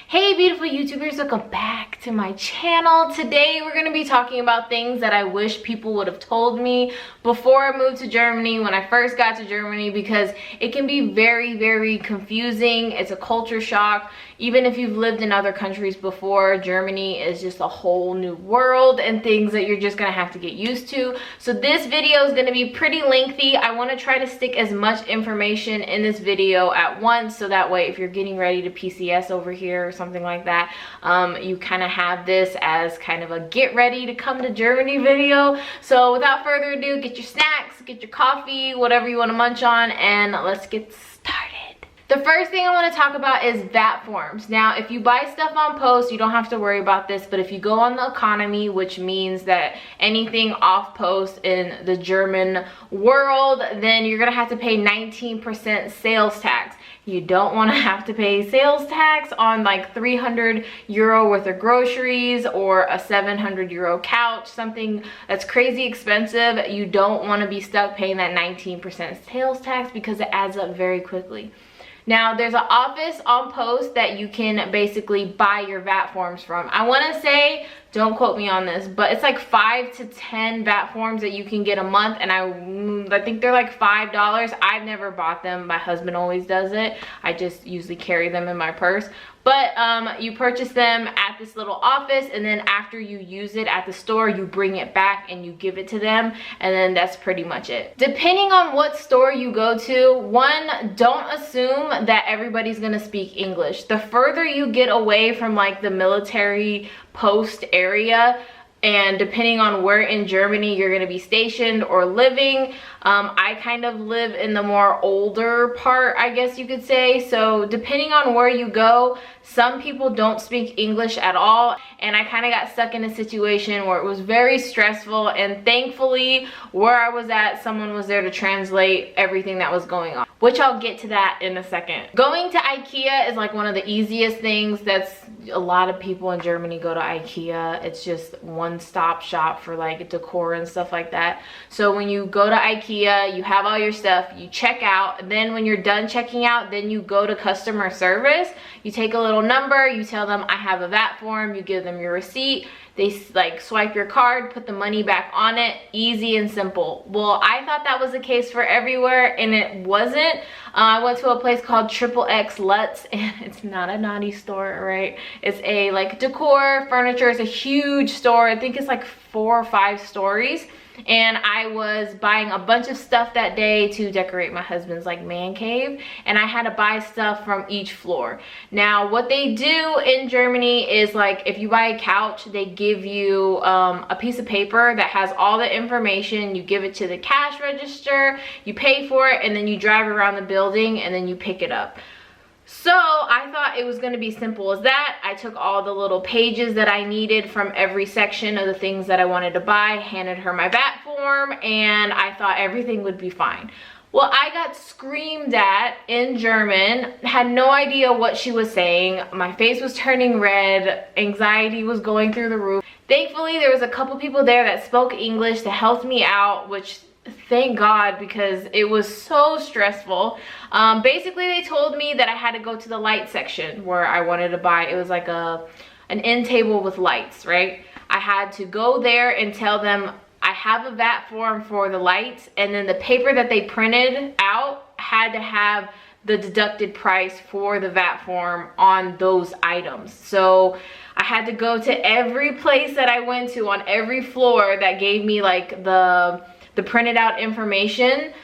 Hey beautiful YouTubers, welcome back to my channel. Today we're going to be talking about things that I wish people would have told me before I moved to Germany, when I first got to Germany, because it can be very confusing. It's a culture shock. Even if you've lived in other countries before, Germany is just a whole new world and things that you're just going to have to get used to. So this video is going to be pretty lengthy. I want to try to stick as much information in this video at once, so that way if you're getting ready to PCS over here or something like that, you kind of have this as kind of a get ready to come to Germany video. So without further ado, get your snacks, get your coffee, whatever you want to munch on, and let's get started. The first thing I want to talk about is VAT forms. Now, if you buy stuff on post, you don't have to worry about this, but if you go on the economy, which means that anything off post in the German world, then you're going to have to pay 19% sales tax. You don't want to have to pay sales tax on like 300 euro worth of groceries or a 700 euro couch, something that's crazy expensive. You don't want to be stuck paying that 19% sales tax because it adds up very quickly. Now, there's an office on post that you can basically buy your VAT forms from. I want to say, don't quote me on this, but it's like 5 to 10 VAT forms that you can get a month, and I think they're like $5. I've never bought them. My husband always does it. I just usually carry them in my purse. But you purchase them at this little office, and then after you use it at the store, you bring it back and you give it to them, and then that's pretty much it. Depending on what store you go to, one, don't assume that everybody's gonna speak English. The further you get away from like the military post area, and depending on where in Germany you're going to be stationed or living, I kind of live in the more older part, I guess you could say. So depending on where you go, some people don't speak English at all, and I kind of got stuck in a situation where it was very stressful, and thankfully where I was at, someone was there to translate everything that was going on, which I'll get to that in a second. Going to IKEA is like one of the easiest things. That's a lot of people in Germany go to IKEA. It's just one-stop shop for like decor and stuff like that. So when you go to IKEA, you have all your stuff, you check out, and then when you're done checking out, then you go to customer service. You take a little number, you tell them I have a VAT form, you give them your receipt. They like swipe your card, put the money back on it. Easy and simple. Well, I thought that was the case for everywhere, and it wasn't. I went to a place called Triple X Lutz, and it's not a naughty store, right? It's a like decor, furniture. It's a huge store. I think it's like 4 or 5 stories. And I was buying a bunch of stuff that day to decorate my husband's like man cave, and I had to buy stuff from each floor. Now what they do in Germany is, like, if you buy a couch, they give you a piece of paper that has all the information. You give it to the cash register, you pay for it, and then you drive around the building and then you pick it up. So I thought it was going to be simple as that. I took all the little pages that I needed from every section of the things that I wanted to buy, handed her my VAT form, and I thought everything would be fine. Well, I got screamed at in German, had no idea what she was saying. My face was turning red, anxiety was going through the roof. Thankfully, there was a couple people there that spoke English to help me out, which thank God, because it was so stressful. Basically, they told me that I had to go to the light section where I wanted to buy. It was like an end table with lights, right? I had to go there and tell them I have a VAT form for the lights, and then the paper that they printed out had to have the deducted price for the VAT form on those items. So I had to go to every place that I went to on every floor that gave me like the printed out information,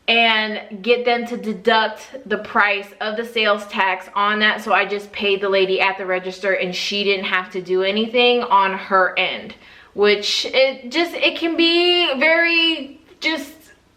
and get them to deduct the price of the sales tax on that. So I just paid the lady at the register, and she didn't have to do anything on her end, which it can be very just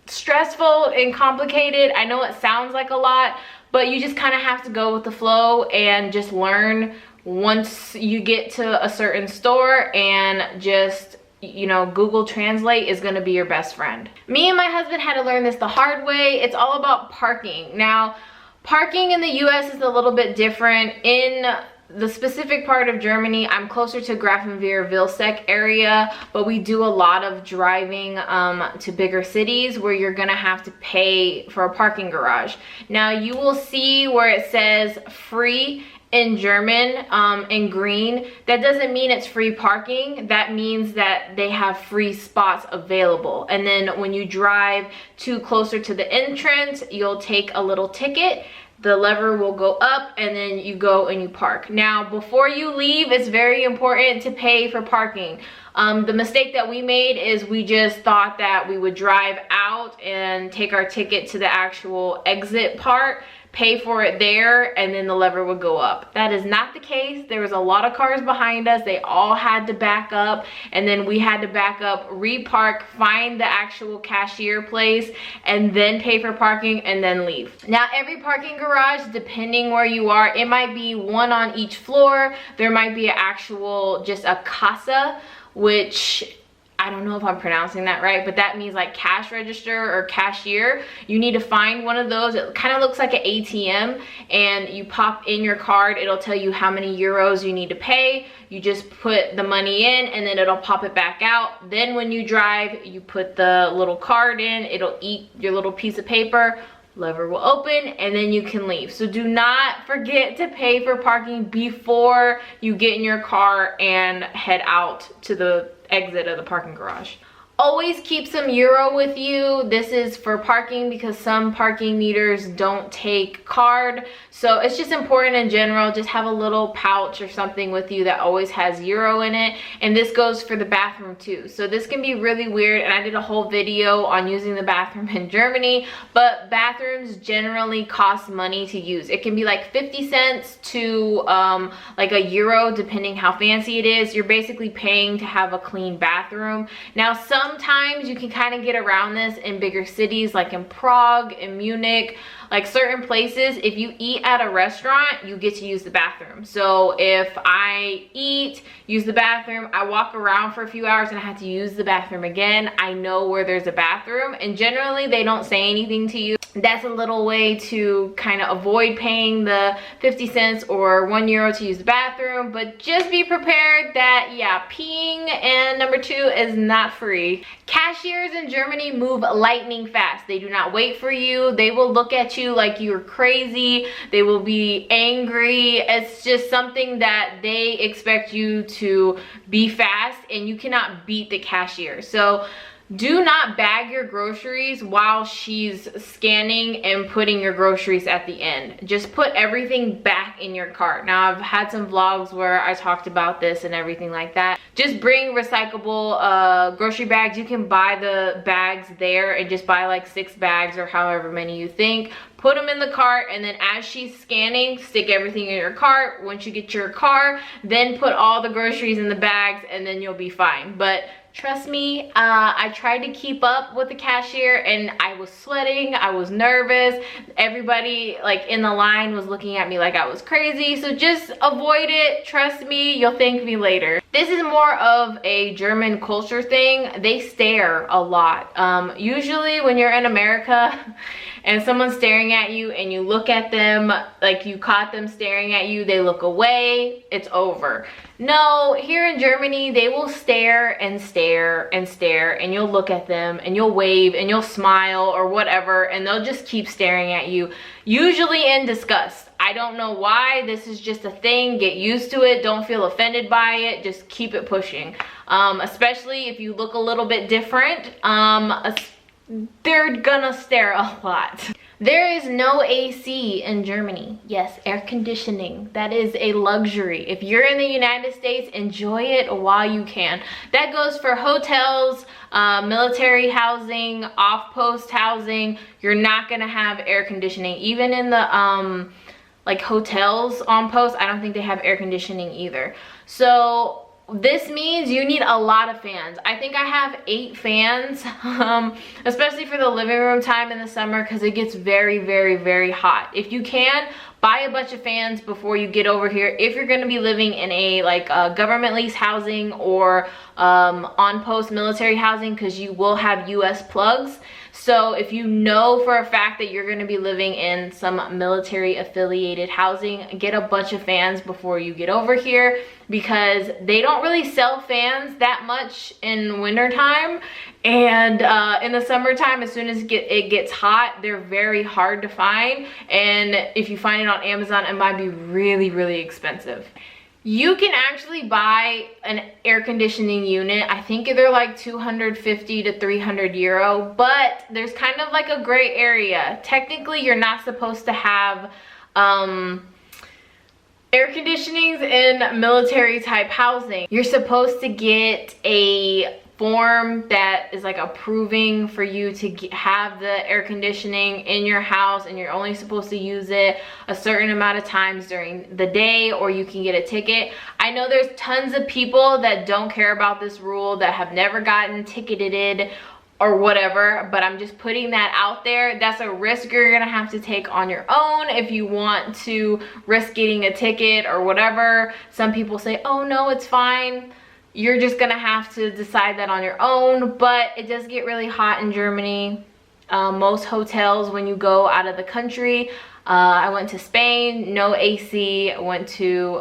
stressful and complicated. I know it sounds like a lot, but you just kind of have to go with the flow and just learn once you get to a certain store, and just, you know, Google Translate is going to be your best friend. Me and my husband had to learn this the hard way. It's all about parking. Now, parking in the US is a little bit different. In the specific part of Germany, I'm closer to Grafenwehr-Vilseck area, but we do a lot of driving to bigger cities where you're gonna have to pay for a parking garage. Now, you will see where it says free in German, in green, that doesn't mean it's free parking. That means that they have free spots available. And then when you drive closer to the entrance, you'll take a little ticket. The lever will go up and then you go and you park. Now, before you leave, it's very important to pay for parking. The mistake that we made is we just thought that we would drive out and take our ticket to the actual exit part, pay for it there, and then the lever would go up. That is not the case. There was a lot of cars behind us. They all had to back up, and then we had to back up, repark, find the actual cashier place, and then pay for parking and then leave. Now, every parking garage, depending where you are, it might be one on each floor. There might be an actual, just a casa, which I don't know if I'm pronouncing that right, but that means like cash register or cashier. You need to find one of those. It kind of looks like an ATM, and you pop in your card. It'll tell you how many euros you need to pay. You just put the money in and then it'll pop it back out. Then when you drive, you put the little card in. It'll eat your little piece of paper. Lever will open and then you can leave. So do not forget to pay for parking before you get in your car and head out to the exit of the parking garage. Always keep some euro with you. This is for parking because some parking meters don't take card. So it's just important in general, just have a little pouch or something with you that always has euro in it. And this goes for the bathroom too. So this can be really weird, and I did a whole video on using the bathroom in Germany, but bathrooms generally cost money to use. It can be like 50 cents to like a euro, depending how fancy it is. You're basically paying to have a clean bathroom. Now, sometimes you can kind of get around this in bigger cities like in Prague, in Munich, like certain places. If you eat at a restaurant, you get to use the bathroom. So if I eat, use the bathroom, I walk around for a few hours and I have to use the bathroom again, I know where there's a bathroom, and generally they don't say anything to you. That's a little way to kind of avoid paying the 50 cents or 1 euro to use the bathroom, but just be prepared that, yeah, peeing and number 2 is not free. Cashiers in Germany move lightning fast. They do not wait for you. They will look at you like you're crazy. They will be angry. It's just something that they expect you to be fast, and you cannot beat the cashier. So do not bag your groceries while she's scanning and putting your groceries at the end. Just put everything back in your cart. Now, I've had some vlogs where I talked about this and everything like that. Just bring recyclable grocery bags. You can buy the bags there and just buy like 6 bags or however many you think. Put them in the cart, and then as she's scanning, stick everything in your cart. Once you get your car, then put all the groceries in the bags, and then you'll be fine. But trust me, I tried to keep up with the cashier and I was sweating, I was nervous. Everybody like in the line was looking at me like I was crazy. So just avoid it. Trust me, you'll thank me later. This is more of a German culture thing. They stare a lot. Usually when you're in America and someone's staring at you and you look at them, like you caught them staring at you, they look away, it's over. No, here in Germany, they will stare and stare and stare, and you'll look at them and you'll wave and you'll smile or whatever, and they'll just keep staring at you, usually in disgust. I don't know why. This is just a thing. Get used to it. Don't feel offended by it. Just keep it pushing. Especially if you look a little bit different, they're gonna stare a lot. There is no AC in Germany. Yes, air conditioning. That is a luxury. If you're in the United States, enjoy it while you can. That goes for hotels, military housing, off-post housing. You're not gonna have air conditioning. Even in the like hotels on post, I don't think they have air conditioning either. So this means you need a lot of fans. I think I have 8 fans, especially for the living room time in the summer, because it gets very, very, very hot. If you can, buy a bunch of fans before you get over here. If you're going to be living in a like government lease housing or on-post military housing, because you will have US plugs. So if you know for a fact that you're going to be living in some military affiliated housing, get a bunch of fans before you get over here, because they don't really sell fans that much in wintertime. And in the summertime, as soon as it gets hot, they're very hard to find. And if you find it on Amazon, it might be really, really expensive. You can actually buy an air conditioning unit. I think they're like 250 to 300 euro, but there's kind of like a gray area. Technically, you're not supposed to have air conditionings in military type housing. You're supposed to get a form that is like approving for you to have the air conditioning in your house, and you're only supposed to use it a certain amount of times during the day, or you can get a ticket. I know there's tons of people that don't care about this rule, that have never gotten ticketed or whatever, but I'm just putting that out there. That's a risk you're gonna have to take on your own if you want to risk getting a ticket or whatever. Some people say, oh no, it's fine. You're just gonna have to decide that on your own, but it does get really hot in Germany. Most hotels, when you go out of the country, I went to Spain, no AC. I went to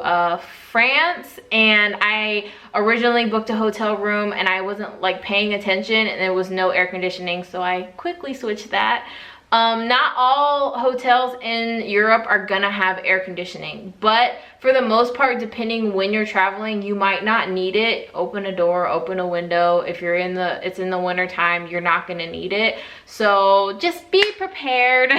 France, and I originally booked a hotel room and I wasn't like paying attention, and there was no air conditioning, so I quickly switched that. Not all hotels in Europe are gonna have air conditioning, but for the most part, depending when you're traveling, you might not need it. Open a door, open a window. If you're it's in the winter time, you're not gonna need it. So just be prepared.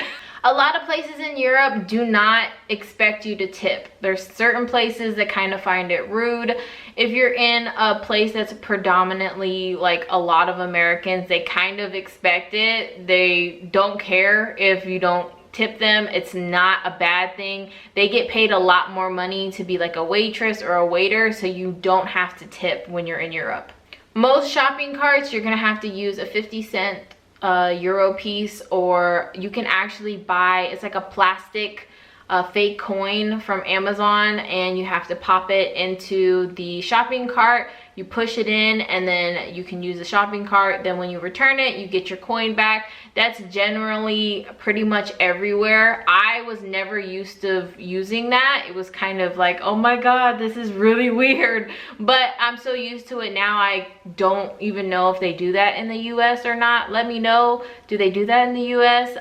A lot of places in Europe do not expect you to tip. There's certain places that kind of find it rude. If you're in a place that's predominantly like a lot of Americans, they kind of expect it. They don't care if you don't tip them. It's not a bad thing. They get paid a lot more money to be like a waitress or a waiter, so you don't have to tip when you're in Europe. Most shopping carts, you're gonna have to use a 50-cent euro piece, or you can actually buy, it's like a plastic fake coin from Amazon, and you have to pop it into the shopping cart. You push it in, and then you can use the shopping cart. Then when you return it, you get your coin back. That's generally pretty much everywhere. I was never used to using that. It was kind of like, oh my god, this is really weird, but I'm so used to it now. I don't even know if they do that in the US or not. Let me know, do they do that in the US?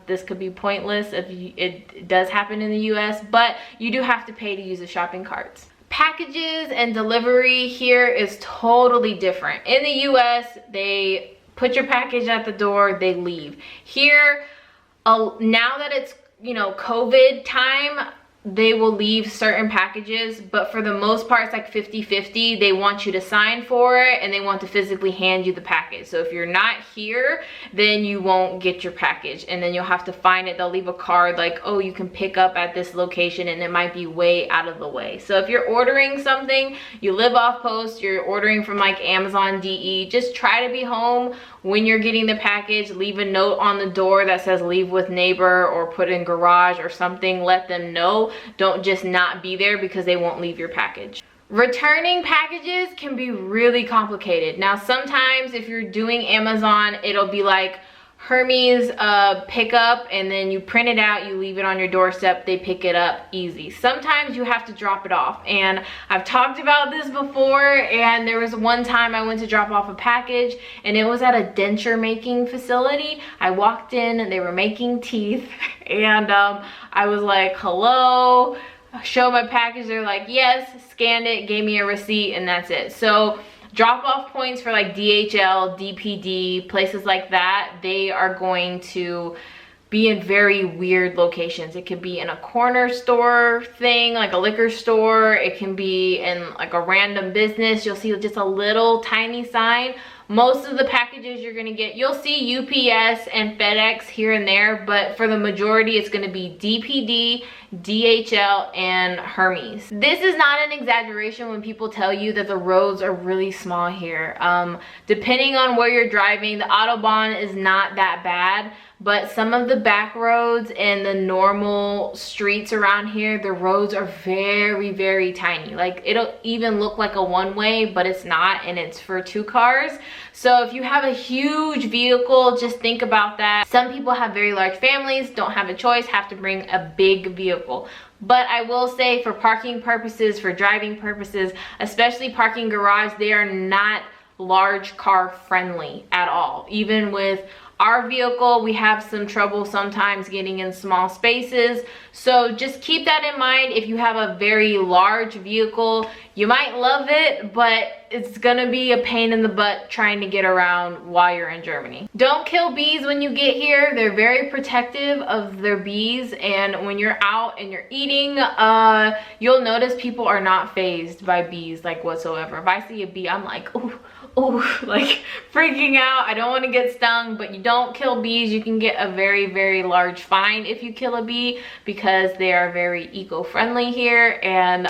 This could be pointless if it does happen in the US, but you do have to pay to use the shopping carts. Packages and delivery here is totally different. In the US, they put your package at the door, they leave. Here, now that it's, you know, COVID time, they will leave certain packages, but for the most part, it's like 50-50. They want you to sign for it, and they want to physically hand you the package. So if you're not here, then you won't get your package, and then you'll have to find it. They'll leave a card like, oh, you can pick up at this location, and it might be way out of the way. So if you're ordering something, you live off post, you're ordering from like Amazon DE, just try to be home when you're getting the package. Leave a note on the door that says leave with neighbor, or put in garage or something. Let them know. Don't just not be there, because they won't leave your package. Returning packages can be really complicated. Now, sometimes if you're doing Amazon, it'll be like Hermes pickup, and then you print it out, you leave it on your doorstep, they pick it up, easy. Sometimes you have to drop it off, and I've talked about this before, and there was one time I went to drop off a package, and it was at a denture making facility. I walked in and they were making teeth, and I was like, hello, show my package. They're like, yes, scanned it, gave me a receipt, and that's it. So drop-off points for like DHL, DPD, places like that, they are going to be in very weird locations. It could be in a corner store thing, like a liquor store. It can be in like a random business. You'll see just a little tiny sign. Most of the packages you're gonna get, you'll see UPS and FedEx here and there, but for the majority, it's gonna be DPD, DHL, and Hermes. This is not an exaggeration when people tell you that the roads are really small here. Depending on where you're driving, the Autobahn is not that bad, but some of the back roads and the normal streets around here, the roads are very, very tiny. Like, it'll even look like a one-way, but it's not, and it's for 2 cars. So if you have a huge vehicle, just think about that. Some people have very large families, don't have a choice, have to bring a big vehicle. But I will say, for parking purposes, for driving purposes, especially parking garage, they are not large car friendly at all. Even with our vehicle, we have some trouble sometimes getting in small spaces. So just keep that in mind. If you have a very large vehicle, you might love it, but it's gonna be a pain in the butt trying to get around while you're in Germany. Don't kill bees when you get here. They're very protective of their bees, and when you're out and you're eating, you'll notice people are not fazed by bees like whatsoever. If I see a bee, I'm like, ooh, like freaking out. I don't want to get stung. But you don't kill bees. You can get a very, very large fine if you kill a bee, because they are very eco-friendly here. And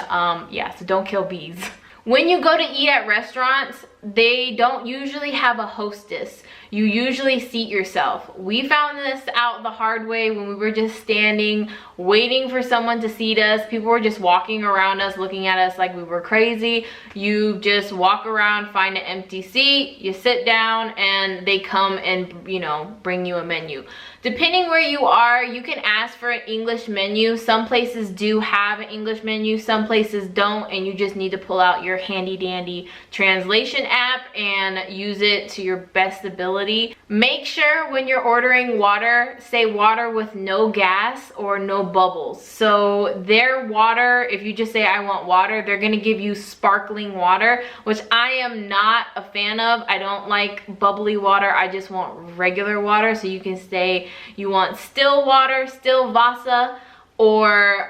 yeah, so don't kill bees. When you go to eat at restaurants, they don't usually have a hostess. You usually seat yourself. We found this out the hard way when we were just standing, waiting for someone to seat us. People were just walking around us, looking at us like we were crazy. You just walk around, find an empty seat, you sit down, and they come and, you know, bring you a menu. Depending where you are, you can ask for an English menu. Some places do have an English menu, some places don't, and you just need to pull out your handy dandy translation app and use it to your best ability. Make sure when you're ordering water, say water with no gas or no bubbles. So their water, if you just say I want water, they're gonna give you sparkling water, which I am not a fan of. I don't like bubbly water. I just want regular water. So you can say you want still water, still Wasser, or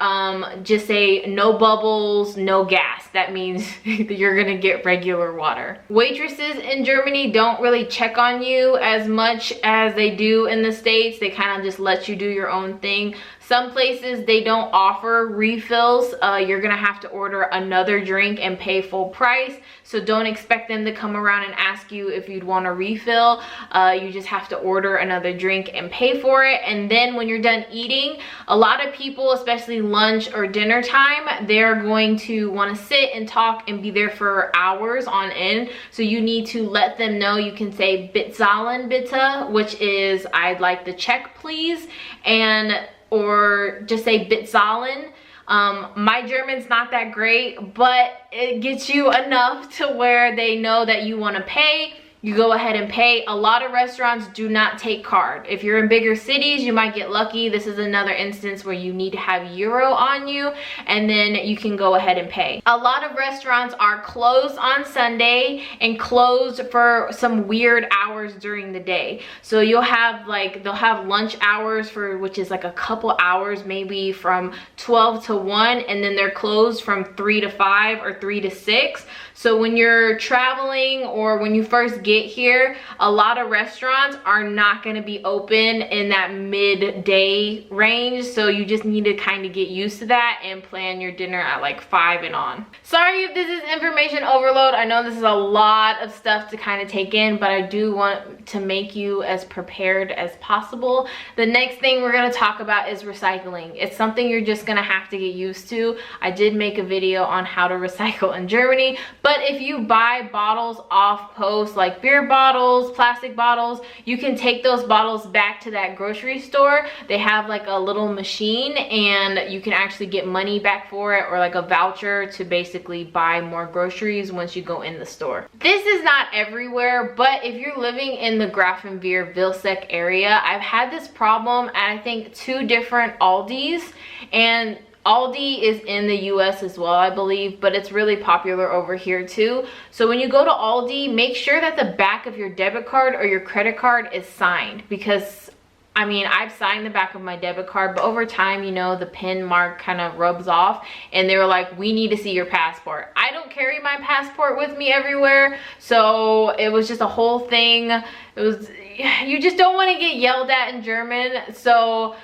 just say no bubbles, no gas. That means you're gonna get regular water. Waitresses in Germany don't really check on you as much as they do in the States. They kind of just let you do your own thing. Some places, they don't offer refills. You're gonna have to order another drink and pay full price. So don't expect them to come around and ask you if you'd want a refill. You just have to order another drink and pay for it. And then when you're done eating, a lot of people, especially lunch or dinner time, they're going to want to sit and talk and be there for hours on end. So you need to let them know. You can say "Bezahlen bitte," which is "I'd like the check, please," and or just say "Bezahlen." My German's not that great, but it gets you enough to where they know that you want to pay. You go ahead and pay. A lot of restaurants do not take card. If you're in bigger cities, you might get lucky. This is another instance where you need to have euro on you, and then you can go ahead and pay. A lot of restaurants are closed on Sunday and closed for some weird hours during the day. So you'll have like, they'll have lunch hours for, which is like a couple hours, maybe from 12 to 1, and then they're closed from 3 to 5 or 3 to 6. So when you're traveling or when you first get here, a lot of restaurants are not going to be open in that midday range. So you just need to kind of get used to that and plan your dinner at like 5 and on. Sorry if this is information overload. I know this is a lot of stuff to kind of take in, but I do want to make you as prepared as possible. The next thing we're going to talk about is recycling. It's something you're just going to have to get used to. I did make a video on how to recycle in Germany, but if you buy bottles off post, like beer bottles, plastic bottles, you can take those bottles back to that grocery store. They have like a little machine, and you can actually get money back for it, or like a voucher to basically buy more groceries once you go in the store. This is not everywhere, but if you're living in the Grafenwehr Vilseck area, I've had this problem at I think 2 different Aldis, and Aldi is in the US as well, I believe, but it's really popular over here too. So when you go to Aldi, make sure that the back of your debit card or your credit card is signed, because I mean, I've signed the back of my debit card, but over time, you know, the pin mark kind of rubs off, and they were like, we need to see your passport. I don't carry my passport with me everywhere, so it was just a whole thing. It was, you just don't want to get yelled at in German. So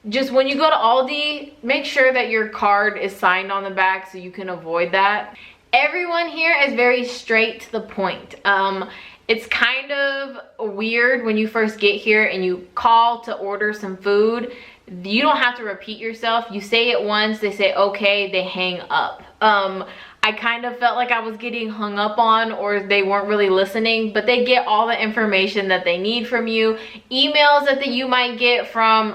just when you go to Aldi, make sure that your card is signed on the back so you can avoid that. Everyone here is very straight to the point. It's kind of weird when you first get here and you call to order some food. You don't have to repeat yourself. You say it once, they say okay, they hang up. I kind of felt like I was getting hung up on, or they weren't really listening, but they get all the information that they need from you. Emails that you might get from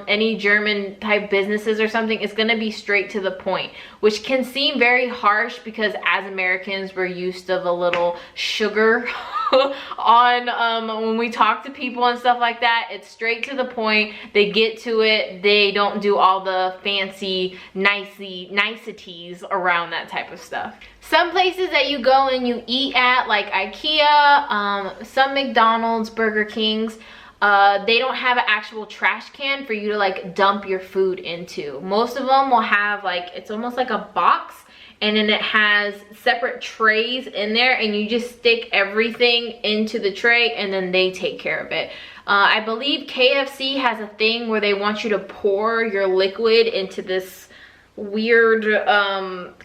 any German type businesses or something, it's gonna be straight to the point, which can seem very harsh because as Americans, we're used to a little sugar on when we talk to people and stuff like that. It's straight to the point. They get to it. They don't do all the fancy niceties around that type of stuff. Some places that you go and you eat at, like IKEA, some McDonald's, Burger Kings, they don't have an actual trash can for you to like dump your food into. Most of them will have like, it's almost like a box, and then it has separate trays in there, and you just stick everything into the tray and then they take care of it. I believe KFC has a thing where they want you to pour your liquid into this weird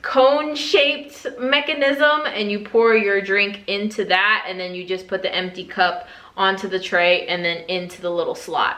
cone shaped mechanism, and you pour your drink into that, and then you just put the empty cup onto the tray and then into the little slot.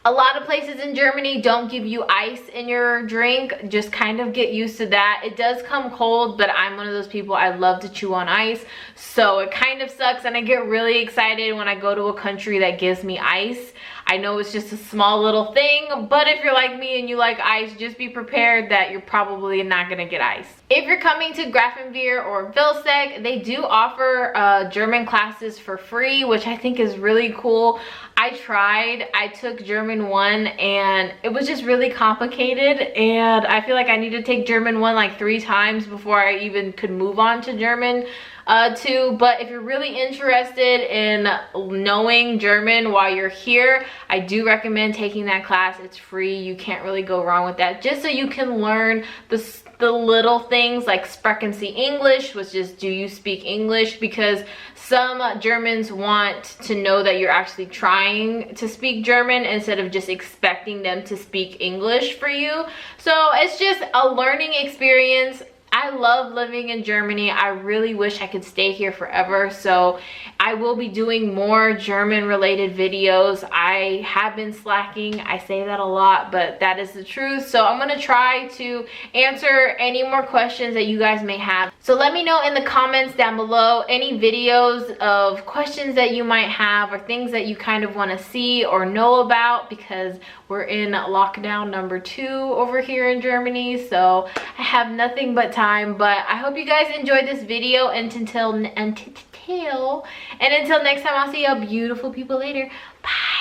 A lot of places in Germany don't give you ice in your drink. Just kind of get used to that. It does come cold, but I'm one of those people, I love to chew on ice. So it kind of sucks, and I get really excited when I go to a country that gives me ice. I know it's just a small little thing, but if you're like me and you like ice, just be prepared that you're probably not gonna get ice. If you're coming to Grafenwehr or Vilseck, they do offer German classes for free, which I think is really cool. I took German 1 and it was just really complicated, and I feel like I need to take German 1 like 3 times before I even could move on to German 2. But if you're really interested in knowing German while you're here, I do recommend taking that class. It's free. You can't really go wrong with that, just so you can learn the little things like Sprechen Sie English, which is do you speak English, because some Germans want to know that you're actually trying to speak German instead of just expecting them to speak English for you. So it's just a learning experience. I love living in Germany. I really wish I could stay here forever. So I will be doing more German related videos. I have been slacking. I say that a lot, but that is the truth. So I'm gonna try to answer any more questions that you guys may have. So let me know in the comments down below any videos of questions that you might have, or things that you kind of want to see or know about, because we're in lockdown number 2 over here in Germany. So I have nothing but time, but I hope you guys enjoyed this video, and until next time, I'll see you beautiful people later. Bye.